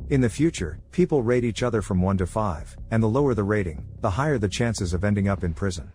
In the future, people rate each other from 1 to 5, and the lower the rating, the higher the chances of ending up in prison.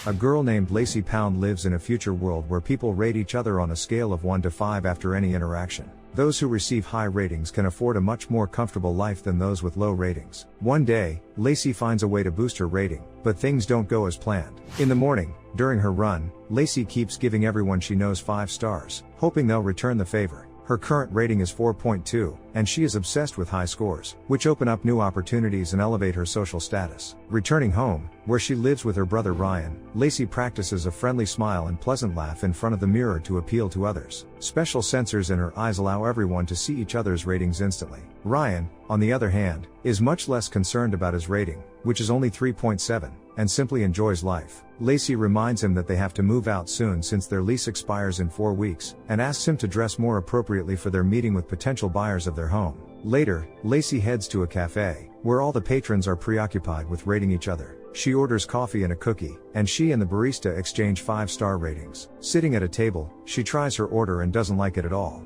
A girl named Lacey Pound lives in a future world where people rate each other on a scale of 1 to 5 after any interaction. Those who receive high ratings can afford a much more comfortable life than those with low ratings. One day, Lacey finds a way to boost her rating, but things don't go as planned. In the morning, during her run, Lacey keeps giving everyone she knows 5 stars, hoping they'll return the favor. Her current rating is 4.2, and she is obsessed with high scores, which open up new opportunities and elevate her social status. Returning home, where she lives with her brother Ryan, Lacey practices a friendly smile and pleasant laugh in front of the mirror to appeal to others. Special sensors in her eyes allow everyone to see each other's ratings instantly. Ryan, on the other hand, is much less concerned about his rating, which is only 3.7, and simply enjoys life. Lacey reminds him that they have to move out soon since their lease expires in 4 weeks, and asks him to dress more appropriately for their meeting with potential buyers of their home. Later, Lacey heads to a cafe, where all the patrons are preoccupied with rating each other. She orders coffee and a cookie, and she and the barista exchange 5-star ratings. Sitting at a table, she tries her order and doesn't like it at all.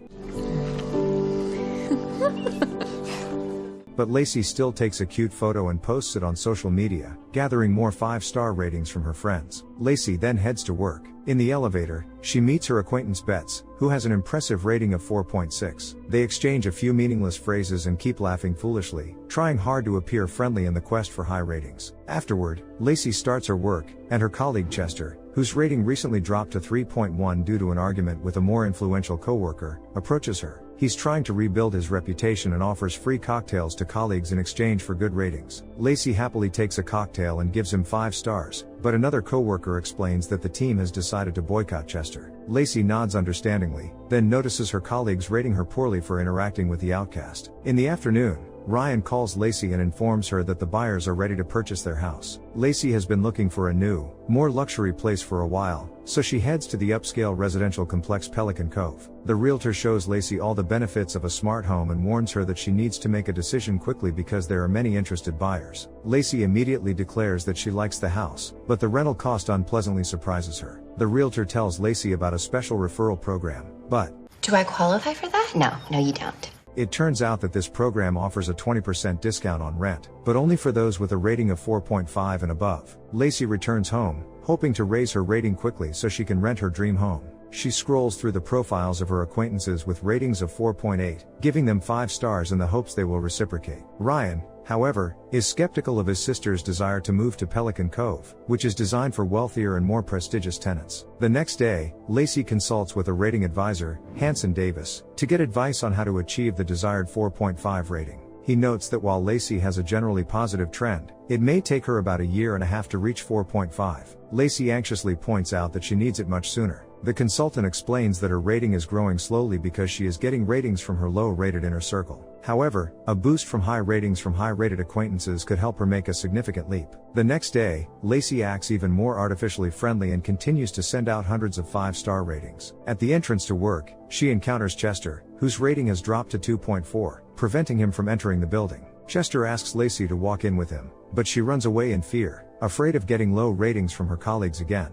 But Lacey still takes a cute photo and posts it on social media, gathering more 5-star ratings from her friends. Lacey then heads to work. In the elevator, she meets her acquaintance Bets, who has an impressive rating of 4.6. They exchange a few meaningless phrases and keep laughing foolishly, trying hard to appear friendly in the quest for high ratings. Afterward, Lacey starts her work, and her colleague Chester, whose rating recently dropped to 3.1 due to an argument with a more influential coworker, approaches her. He's trying to rebuild his reputation and offers free cocktails to colleagues in exchange for good ratings. Lacey happily takes a cocktail and gives him 5 stars, but another coworker explains that the team has decided to boycott Chester. Lacey nods understandingly, then notices her colleagues rating her poorly for interacting with the outcast. In the afternoon, Ryan calls Lacey and informs her that the buyers are ready to purchase their house. Lacey has been looking for a new, more luxury place for a while, so she heads to the upscale residential complex Pelican Cove. The realtor shows Lacey all the benefits of a smart home and warns her that she needs to make a decision quickly because there are many interested buyers. Lacey immediately declares that she likes the house, but the rental cost unpleasantly surprises her. The realtor tells Lacey about a special referral program, but do I qualify for that? No, you don't. It turns out that this program offers a 20% discount on rent, but only for those with a rating of 4.5 and above. Lacey returns home, hoping to raise her rating quickly so she can rent her dream home. She scrolls through the profiles of her acquaintances with ratings of 4.8, giving them 5 stars in the hopes they will reciprocate. Ryan, however, is skeptical of his sister's desire to move to Pelican Cove, which is designed for wealthier and more prestigious tenants. The next day, Lacey consults with a rating advisor, Hanson Davis, to get advice on how to achieve the desired 4.5 rating. He notes that while Lacey has a generally positive trend, it may take her about a year and a half to reach 4.5. Lacey anxiously points out that she needs it much sooner. The consultant explains that her rating is growing slowly because she is getting ratings from her low-rated inner circle. However, a boost from high ratings from high-rated acquaintances could help her make a significant leap. The next day, Lacey acts even more artificially friendly and continues to send out hundreds of 5-star ratings. At the entrance to work, she encounters Chester, whose rating has dropped to 2.4, preventing him from entering the building. Chester asks Lacey to walk in with him, but she runs away in fear, afraid of getting low ratings from her colleagues again.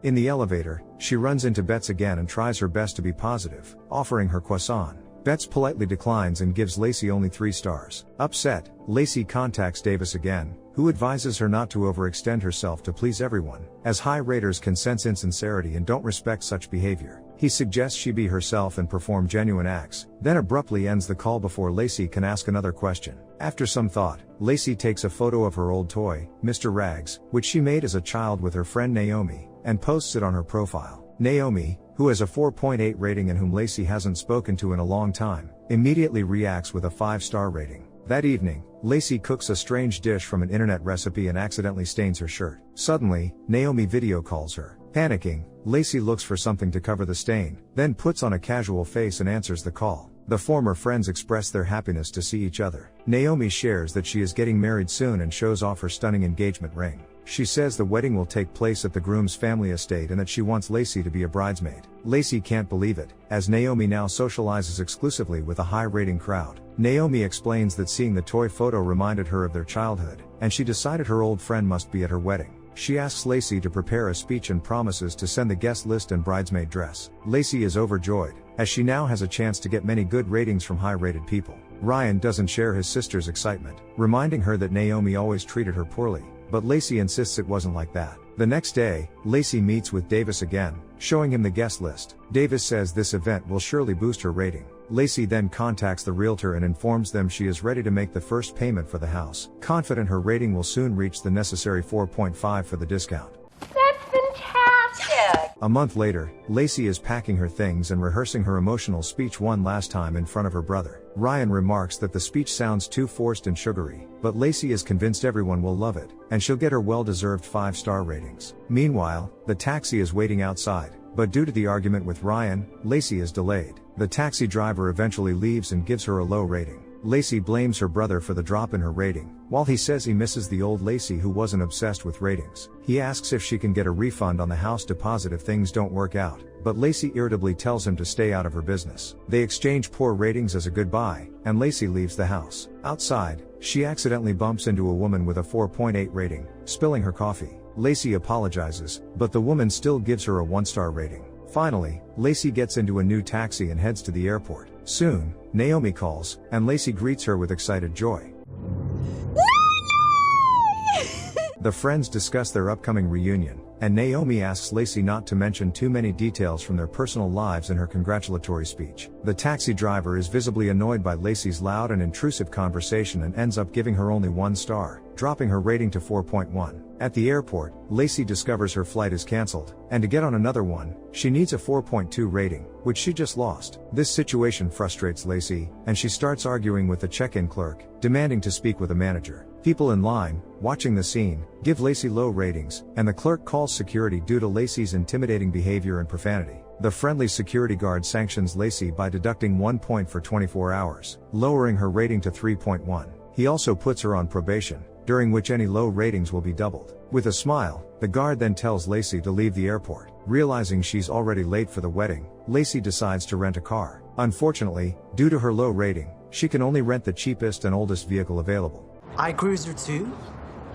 In the elevator, she runs into Bets again and tries her best to be positive, offering her croissant. Bets politely declines and gives Lacey only 3 stars. Upset, Lacey contacts Davis again, who advises her not to overextend herself to please everyone, as high raters can sense insincerity and don't respect such behavior. He suggests she be herself and perform genuine acts, then abruptly ends the call before Lacey can ask another question. After some thought, Lacey takes a photo of her old toy, Mr. Rags, which she made as a child with her friend Naomi, and posts it on her profile. Naomi, who has a 4.8 rating and whom Lacey hasn't spoken to in a long time, immediately reacts with a 5-star rating. That evening, Lacey cooks a strange dish from an internet recipe and accidentally stains her shirt. Suddenly, Naomi video calls her. Panicking, Lacey looks for something to cover the stain, then puts on a casual face and answers the call. The former friends express their happiness to see each other. Naomi shares that she is getting married soon and shows off her stunning engagement ring. She says the wedding will take place at the groom's family estate and that she wants Lacey to be a bridesmaid. Lacey can't believe it, as Naomi now socializes exclusively with a high-rating crowd. Naomi explains that seeing the toy photo reminded her of their childhood, and she decided her old friend must be at her wedding. She asks Lacey to prepare a speech and promises to send the guest list and bridesmaid dress. Lacey is overjoyed, as she now has a chance to get many good ratings from high-rated people. Ryan doesn't share his sister's excitement, reminding her that Naomi always treated her poorly, but Lacey insists it wasn't like that. The next day, Lacey meets with Davis again, showing him the guest list. Davis says this event will surely boost her rating. Lacey then contacts the realtor and informs them she is ready to make the first payment for the house, confident her rating will soon reach the necessary 4.5 for the discount. That's fantastic! A month later, Lacey is packing her things and rehearsing her emotional speech one last time in front of her brother. Ryan remarks that the speech sounds too forced and sugary, but Lacey is convinced everyone will love it, and she'll get her well-deserved 5-star ratings. Meanwhile, the taxi is waiting outside, but due to the argument with Ryan, Lacey is delayed. The taxi driver eventually leaves and gives her a low rating. Lacey blames her brother for the drop in her rating, while he says he misses the old Lacey who wasn't obsessed with ratings. He asks if she can get a refund on the house deposit if things don't work out, but Lacey irritably tells him to stay out of her business. They exchange poor ratings as a goodbye, and Lacey leaves the house. Outside, she accidentally bumps into a woman with a 4.8 rating, spilling her coffee. Lacey apologizes, but the woman still gives her a 1-star rating. Finally, Lacey gets into a new taxi and heads to the airport. Soon, Naomi calls, and Lacey greets her with excited joy. The friends discuss their upcoming reunion, and Naomi asks Lacey not to mention too many details from their personal lives in her congratulatory speech. The taxi driver is visibly annoyed by Lacey's loud and intrusive conversation and ends up giving her only 1 star, dropping her rating to 4.1. At the airport, Lacey discovers her flight is cancelled, and to get on another one, she needs a 4.2 rating, which she just lost. This situation frustrates Lacey, and she starts arguing with the check-in clerk, demanding to speak with a manager. People in line, watching the scene, give Lacey low ratings, and the clerk calls security due to Lacey's intimidating behavior and profanity. The friendly security guard sanctions Lacey by deducting 1 point for 24 hours, lowering her rating to 3.1. He also puts her on probation, during which any low ratings will be doubled. With a smile, the guard then tells Lacey to leave the airport. Realizing she's already late for the wedding, Lacey decides to rent a car. Unfortunately, due to her low rating, she can only rent the cheapest and oldest vehicle available. iCruiser 2?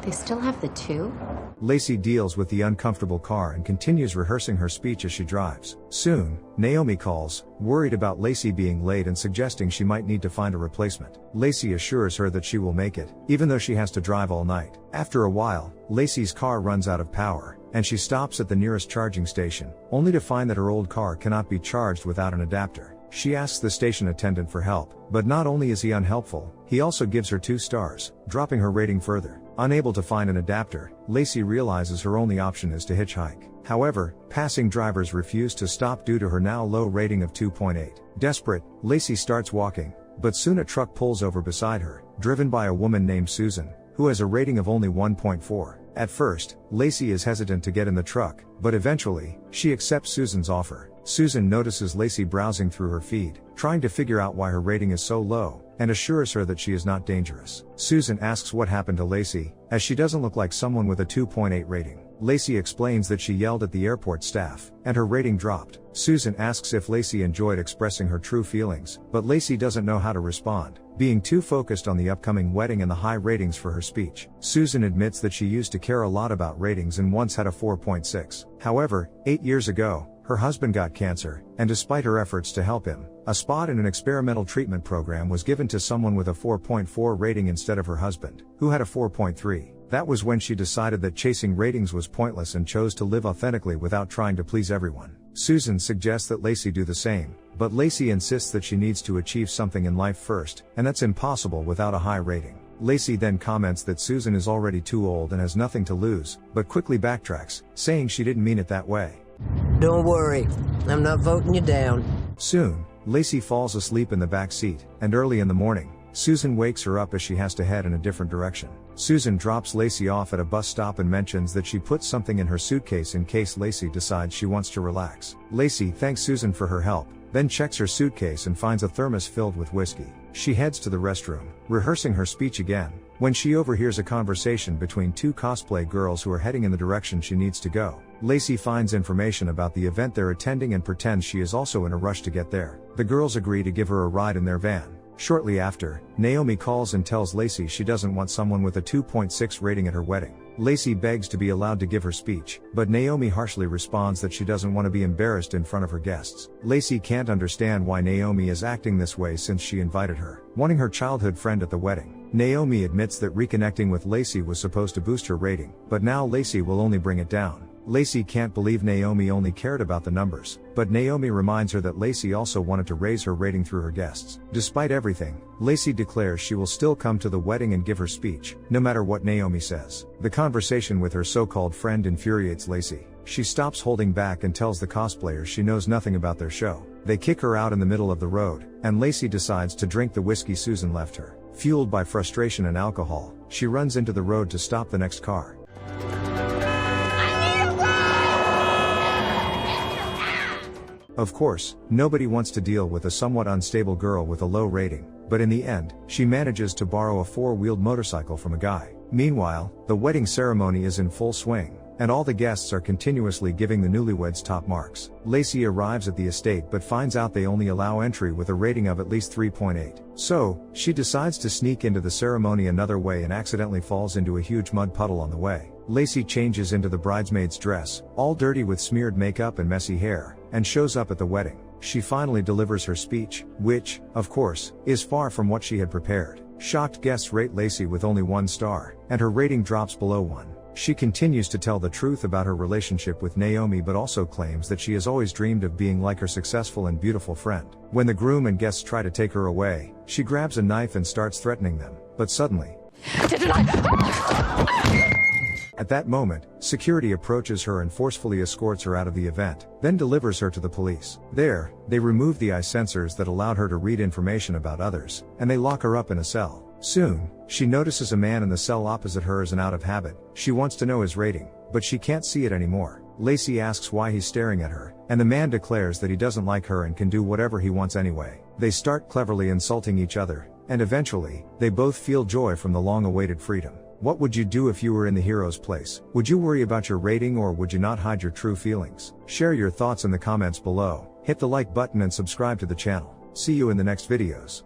They still have the 2? Lacey deals with the uncomfortable car and continues rehearsing her speech as she drives. Soon, Naomi calls, worried about Lacey being late and suggesting she might need to find a replacement. Lacey assures her that she will make it, even though she has to drive all night. After a while, Lacey's car runs out of power, and she stops at the nearest charging station, only to find that her old car cannot be charged without an adapter. She asks the station attendant for help, but not only is he unhelpful, he also gives her 2 stars, dropping her rating further. Unable to find an adapter, Lacey realizes her only option is to hitchhike. However, passing drivers refuse to stop due to her now low rating of 2.8. Desperate, Lacey starts walking, but soon a truck pulls over beside her, driven by a woman named Susan, who has a rating of only 1.4. At first, Lacey is hesitant to get in the truck, but eventually, she accepts Susan's offer. Susan notices Lacey browsing through her feed, trying to figure out why her rating is so low, and assures her that she is not dangerous. Susan asks what happened to Lacey, as she doesn't look like someone with a 2.8 rating. Lacey explains that she yelled at the airport staff, and her rating dropped. Susan asks if Lacey enjoyed expressing her true feelings, but Lacey doesn't know how to respond, being too focused on the upcoming wedding and the high ratings for her speech. Susan admits that she used to care a lot about ratings and once had a 4.6. However, 8 years ago, her husband got cancer, and despite her efforts to help him, a spot in an experimental treatment program was given to someone with a 4.4 rating instead of her husband, who had a 4.3. That was when she decided that chasing ratings was pointless and chose to live authentically without trying to please everyone. Susan suggests that Lacey do the same, but Lacey insists that she needs to achieve something in life first, and that's impossible without a high rating. Lacey then comments that Susan is already too old and has nothing to lose, but quickly backtracks, saying she didn't mean it that way. Don't worry, I'm not voting you down. Soon, Lacey falls asleep in the back seat, and early in the morning, Susan wakes her up as she has to head in a different direction. Susan drops Lacey off at a bus stop and mentions that she put something in her suitcase in case Lacey decides she wants to relax. Lacey thanks Susan for her help, then checks her suitcase and finds a thermos filled with whiskey. She heads to the restroom, rehearsing her speech again, when she overhears a conversation between 2 cosplay girls who are heading in the direction she needs to go. Lacey finds information about the event they're attending and pretends she is also in a rush to get there. The girls agree to give her a ride in their van. Shortly after, Naomi calls and tells Lacey she doesn't want someone with a 2.6 rating at her wedding. Lacey begs to be allowed to give her speech, but Naomi harshly responds that she doesn't want to be embarrassed in front of her guests. Lacey can't understand why Naomi is acting this way since she invited her, wanting her childhood friend at the wedding. Naomi admits that reconnecting with Lacey was supposed to boost her rating, but now Lacey will only bring it down. Lacey can't believe Naomi only cared about the numbers, but Naomi reminds her that Lacey also wanted to raise her rating through her guests. Despite everything, Lacey declares she will still come to the wedding and give her speech, no matter what Naomi says. The conversation with her so-called friend infuriates Lacey. She stops holding back and tells the cosplayers she knows nothing about their show. They kick her out in the middle of the road, and Lacey decides to drink the whiskey Susan left her. Fueled by frustration and alcohol, she runs into the road to stop the next car. Of course, nobody wants to deal with a somewhat unstable girl with a low rating, but in the end, she manages to borrow a four-wheeled motorcycle from a guy. Meanwhile, the wedding ceremony is in full swing, and all the guests are continuously giving the newlyweds top marks. Lacey arrives at the estate but finds out they only allow entry with a rating of at least 3.8. So, she decides to sneak into the ceremony another way and accidentally falls into a huge mud puddle on the way. Lacey changes into the bridesmaid's dress, all dirty with smeared makeup and messy hair, and shows up at the wedding. She finally delivers her speech, which, of course, is far from what she had prepared. Shocked guests rate Lacey with only 1 star, and her rating drops below 1. She continues to tell the truth about her relationship with Naomi but also claims that she has always dreamed of being like her successful and beautiful friend. When the groom and guests try to take her away, she grabs a knife and starts threatening them, but suddenly, at that moment, security approaches her and forcefully escorts her out of the event, then delivers her to the police. There, they remove the eye sensors that allowed her to read information about others, and they lock her up in a cell. Soon, she notices a man in the cell opposite hers and out of habit. She wants to know his rating, but she can't see it anymore. Lacey asks why he's staring at her, and the man declares that he doesn't like her and can do whatever he wants anyway. They start cleverly insulting each other, and eventually, they both feel joy from the long-awaited freedom. What would you do if you were in the hero's place? Would you worry about your rating or would you not hide your true feelings? Share your thoughts in the comments below, hit the like button and subscribe to the channel. See you in the next videos.